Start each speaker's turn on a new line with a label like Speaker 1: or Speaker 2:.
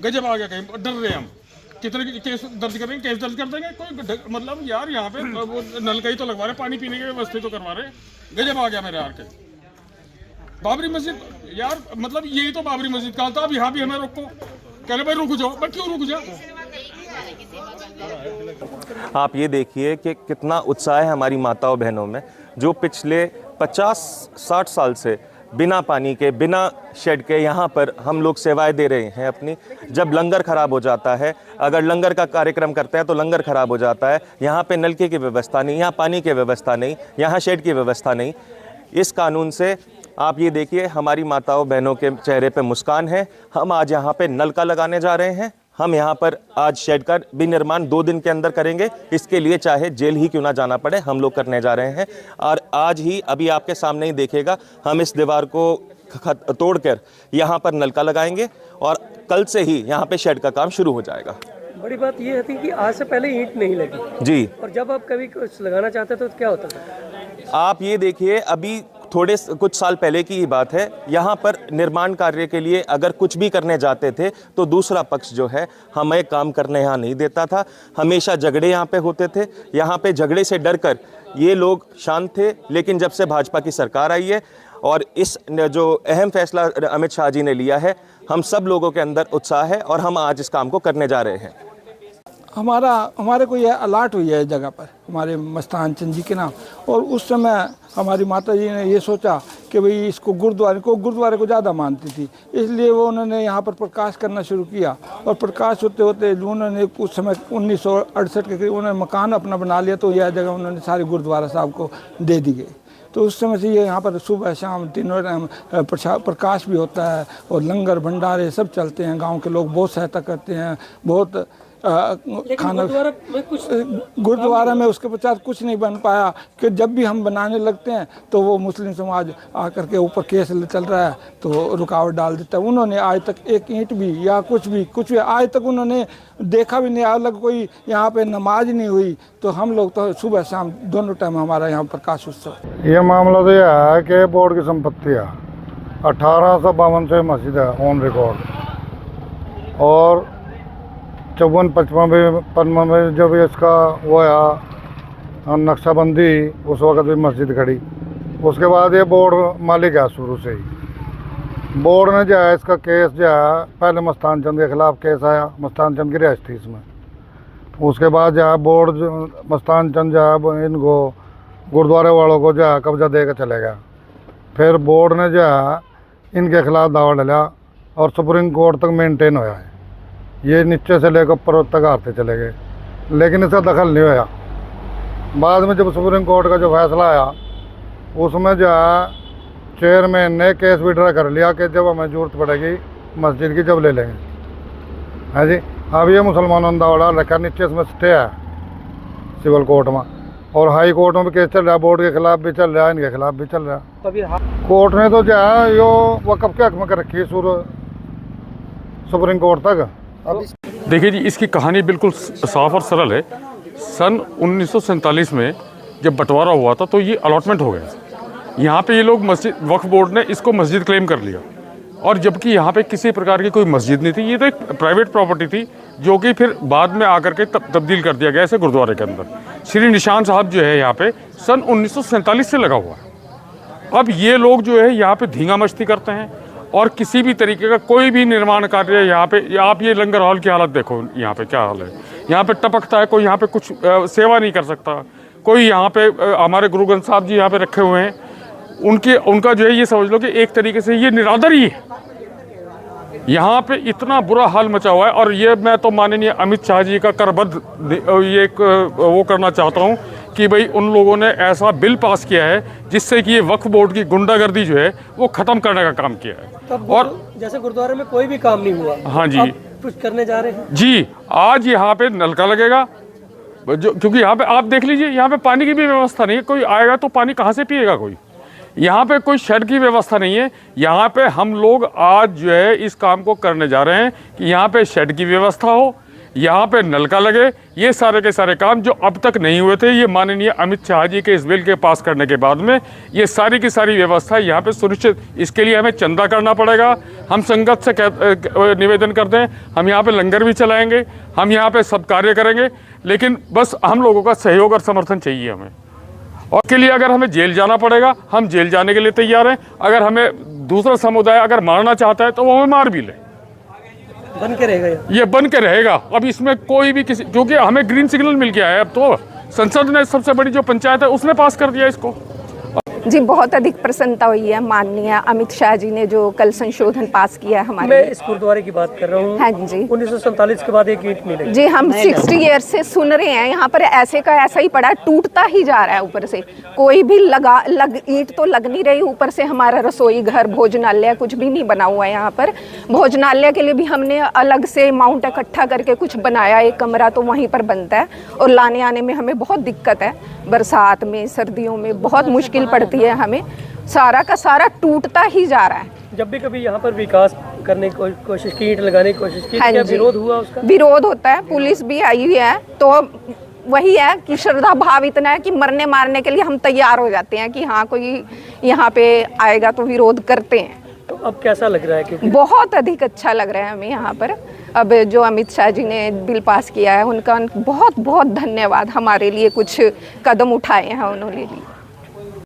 Speaker 1: गजब आ गया, कहीं डर रहे हम, कितने केस दर्ज करेंगे, केस दर्ज कर देंगे कोई, मतलब यार यहाँ पे वो नल का ही तो लगवा रहे, पानी पीने की व्यवस्था तो करवा रहे। गजब आ गया मेरे यार के। बाबरी मस्जिद यार, मतलब यही तो बाबरी मस्जिद का था, अब यहाँ भी हमें रोको, कह रहे भाई रुक जाओ, मैं क्यों रुक जाओ।
Speaker 2: आप ये देखिए कि कितना उत्साह है हमारी माताओं बहनों में, जो पिछले 50-60 साल से बिना पानी के, बिना शेड के यहाँ पर हम लोग सेवाएं दे रहे हैं अपनी। जब लंगर ख़राब हो जाता है, अगर लंगर का कार्यक्रम करते हैं तो लंगर ख़राब हो जाता है, यहाँ पे नलके की व्यवस्था नहीं, यहाँ पानी की व्यवस्था नहीं, यहाँ शेड की व्यवस्था नहीं। इस कानून से आप ये देखिए हमारी माताओं बहनों के चेहरे पे मुस्कान है। हम आज यहाँ पे नलका लगाने जा रहे हैं। हम यहाँ पर आज शेड का भी निर्माण 2 दिन के अंदर करेंगे। इसके लिए चाहे जेल ही क्यों ना जाना पड़े, हम लोग करने जा रहे हैं। और आज ही अभी आपके सामने ही देखिएगा, हम इस दीवार को तोड़कर यहाँ पर नलका लगाएंगे और कल से ही यहाँ पे शेड का काम शुरू हो जाएगा।
Speaker 3: बड़ी बात ये थी कि आज से पहले ईंट नहीं लगी
Speaker 2: जी,
Speaker 3: और जब आप कभी कुछ लगाना चाहते तो क्या होता था?
Speaker 2: आप ये देखिए, अभी कुछ साल पहले की ही बात है, यहाँ पर निर्माण कार्य के लिए अगर कुछ भी करने जाते थे तो दूसरा पक्ष जो है हमें काम करने यहाँ नहीं देता था। हमेशा झगड़े यहाँ पे होते थे। यहाँ पे झगड़े से डरकर ये लोग शांत थे, लेकिन जब से भाजपा की सरकार आई है और इस जो अहम फैसला अमित शाह जी ने लिया है, हम सब लोगों के अंदर उत्साह है और हम आज इस काम को करने जा रहे हैं।
Speaker 4: हमारे को यह अलर्ट हुई है जगह पर, हमारे मस्तान चंद जी के नाम। और उस समय हमारी माता जी ने ये सोचा कि भाई इसको गुरुद्वारे को ज़्यादा मानती थी, इसलिए वो उन्होंने यहाँ पर प्रकाश करना शुरू किया। और प्रकाश होते होते उन्होंने उस समय 1968 के करीब उन्होंने मकान अपना बना लिया, तो यह जगह उन्होंने सारे गुरुद्वारा साहब को दे दी गई। तो उस समय से ये यहाँ पर सुबह शाम तीनों टाइम प्रकाश भी होता है और लंगर भंडारे सब चलते हैं। गांव के लोग बहुत सहायता करते हैं, बहुत खाना। गुरुद्वारा में उसके पश्चात कुछ नहीं बन पाया कि जब भी हम बनाने लगते हैं तो वो मुस्लिम समाज आकर के ऊपर केस चल रहा है तो रुकावट डाल देता है। उन्होंने आज तक एक ईंट भी या कुछ भी आज तक उन्होंने देखा भी नहीं। अलग कोई यहाँ पे नमाज नहीं हुई, तो हम लोग तो सुबह शाम दोनों टाइम हमारा यहाँ प्रकाश उत्सव।
Speaker 5: ये मामला तो यह है कि बोर्ड की संपत्ति है, 1852 से मस्जिद है ऑन रिकॉर्ड। और 54-55 में जब इसका वो आया नक्शाबंदी, उस वक़्त भी मस्जिद खड़ी। उसके बाद ये बोर्ड मालिक है शुरू से ही। बोर्ड ने जो है इसका केस जो है, पहले मस्तान चंद के खिलाफ केस आया, मस्तान चंद की रिहाइश थी इसमें। उसके बाद जो है बोर्ड मस्तान चंद जो है इनको गुरुद्वारे वालों को जो है कब्जा दे कर चले गया। फिर बोर्ड ने जो है इनके खिलाफ दावा डाला और सुप्रीम कोर्ट तक मेंटेन होया है। ये नीचे से लेकर ऊपर तक आते चले गए, लेकिन इसका दखल नहीं होया। बाद में जब सुप्रीम कोर्ट का जो फैसला आया, उसमें जो है चेयरमैन ने केस विड्रॉ कर लिया कि जब हमें ज़रूरत पड़ेगी मस्जिद की जब ले लेंगे। है जी। अब ये मुसलमानों ने दावा डाल रखा, नीचे इसमें स्टे है सिविल कोर्ट में और हाई कोर्ट में भी केस चल रहा है, बोर्ड के खिलाफ भी चल रहा है, इनके खिलाफ भी चल रहा है। कोर्ट ने तो जो है यो वक़्फ़ के हक़ में कर रखी है सुप्रीम कोर्ट तक।
Speaker 1: देखिए जी, इसकी कहानी बिल्कुल साफ और सरल है। सन 1947 में जब बंटवारा हुआ था तो ये अलॉटमेंट हो गया। यहाँ पे ये लोग मस्जिद, वक्फ बोर्ड ने इसको मस्जिद क्लेम कर लिया, और जबकि यहाँ पे किसी प्रकार की कोई मस्जिद नहीं थी। ये तो एक प्राइवेट प्रॉपर्टी थी जो कि फिर बाद में आकर के तब्दील कर दिया गया ऐसे गुरुद्वारे के अंदर। श्री निशान साहब जो है यहाँ पे सन 1947 से लगा हुआ है। अब ये लोग जो है यहाँ पे धींगा मस्ती करते हैं और किसी भी तरीके का कोई भी निर्माण कार्य यहाँ पे, आप ये लंगर हॉल की हालत देखो, यहाँ पे क्या हाल है। यहाँ पे टपकता है, कोई यहाँ पे कुछ सेवा नहीं कर सकता। कोई यहाँ पे हमारे गुरु ग्रंथ साहब जी यहाँ पे रखे हुए हैं, उनका जो है ये समझ लो कि एक तरीके से ये निरादर ही है। यहाँ पे इतना बुरा हाल मचा हुआ है। और ये मैं तो माननीय अमित शाह जी का करबद्ध ये वो करना चाहता हूँ कि भाई उन लोगों ने ऐसा बिल पास किया है जिससे कि ये वक्फ बोर्ड की गुंडागर्दी जो है वो ख़त्म करने का काम किया है।
Speaker 3: और जैसे गुरुद्वारे में कोई भी काम नहीं हुआ,
Speaker 1: हाँ जी,
Speaker 3: कुछ करने जा रहे हैं
Speaker 1: जी। आज यहाँ पे नलका लगेगा, क्योंकि यहाँ पे आप देख लीजिए, यहाँ पे पानी की भी व्यवस्था नहीं है। कोई आएगा तो पानी कहाँ से पिएगा कोई? यहाँ पे कोई शेड की व्यवस्था नहीं है। यहाँ पे हम लोग आज जो है इस काम को करने जा रहे हैं कि यहाँ पे शेड की व्यवस्था हो, यहाँ पे नलका लगे, ये सारे के सारे काम जो अब तक नहीं हुए थे, ये माननीय अमित शाह जी के इस बिल के पास करने के बाद में ये सारी की सारी व्यवस्था यहाँ पे सुनिश्चित, इसके लिए हमें चंदा करना पड़ेगा। हम संगत से निवेदन करते हैं, हम यहाँ पे लंगर भी चलाएंगे, हम यहाँ पे सब कार्य करेंगे, लेकिन बस हम लोगों का सहयोग और समर्थन चाहिए हमें। और के लिए अगर हमें जेल जाना पड़ेगा, हम जेल जाने के लिए तैयार हैं। अगर हमें दूसरा समुदाय अगर मारना चाहता है तो वो हमें मार भी ले,
Speaker 3: बन के रहेगा
Speaker 1: ये बन के रहेगा। अब इसमें कोई भी किसी, क्योंकि हमें ग्रीन सिग्नल मिल गया है, अब तो संसद ने, सबसे बड़ी जो पंचायत है उसने पास कर दिया इसको।
Speaker 6: जी बहुत अधिक प्रसन्नता हुई है। माननीय अमित शाह जी ने जो कल संशोधन पास किया है हमारे,
Speaker 3: मैं इस गुरुद्वारे की बात कर रहा हूँ।
Speaker 6: हाँ जी,
Speaker 3: 1947 के बाद एक ईंट नहीं लगी।
Speaker 6: जी हम 60 ईयर से सुन रहे हैं, यहाँ पर ऐसे का ऐसा ही पड़ा है, टूटता ही जा रहा है। ऊपर से कोई भी ईंट तो लग नहीं रही, ऊपर से हमारा रसोई घर, भोजनालय कुछ भी नहीं बना हुआ है यहाँ पर। भोजनालय के लिए भी हमने अलग से अमाउंट इकट्ठा करके कुछ बनाया, एक कमरा तो वहीं पर बनता है, और लाने आने में हमें बहुत दिक्कत है। बरसात में, सर्दियों में बहुत मुश्किल पड़ती है हमें, सारा का सारा टूटता ही जा रहा है।
Speaker 3: जब भी कभी यहाँ पर विकास करने की कोशिश की, ईंट लगाने की कोशिश की,
Speaker 6: हाँ
Speaker 3: क्या
Speaker 6: जी,
Speaker 3: विरोध हुआ उसका?
Speaker 6: विरोध होता है, पुलिस भी आई हुई है, तो वही है कि श्रद्धा भाव इतना है कि मरने मारने के लिए हम तैयार हो जाते हैं कि हाँ कोई यहाँ पे आएगा तो विरोध करते हैं।
Speaker 3: तो अब कैसा लग रहा है? क्योंकि
Speaker 6: बहुत अधिक अच्छा लग रहा है हमें यहाँ पर। अब जो अमित शाह जी ने बिल पास किया है उनका बहुत बहुत धन्यवाद, हमारे लिए कुछ कदम उठाए हैं उन्होंने लिए।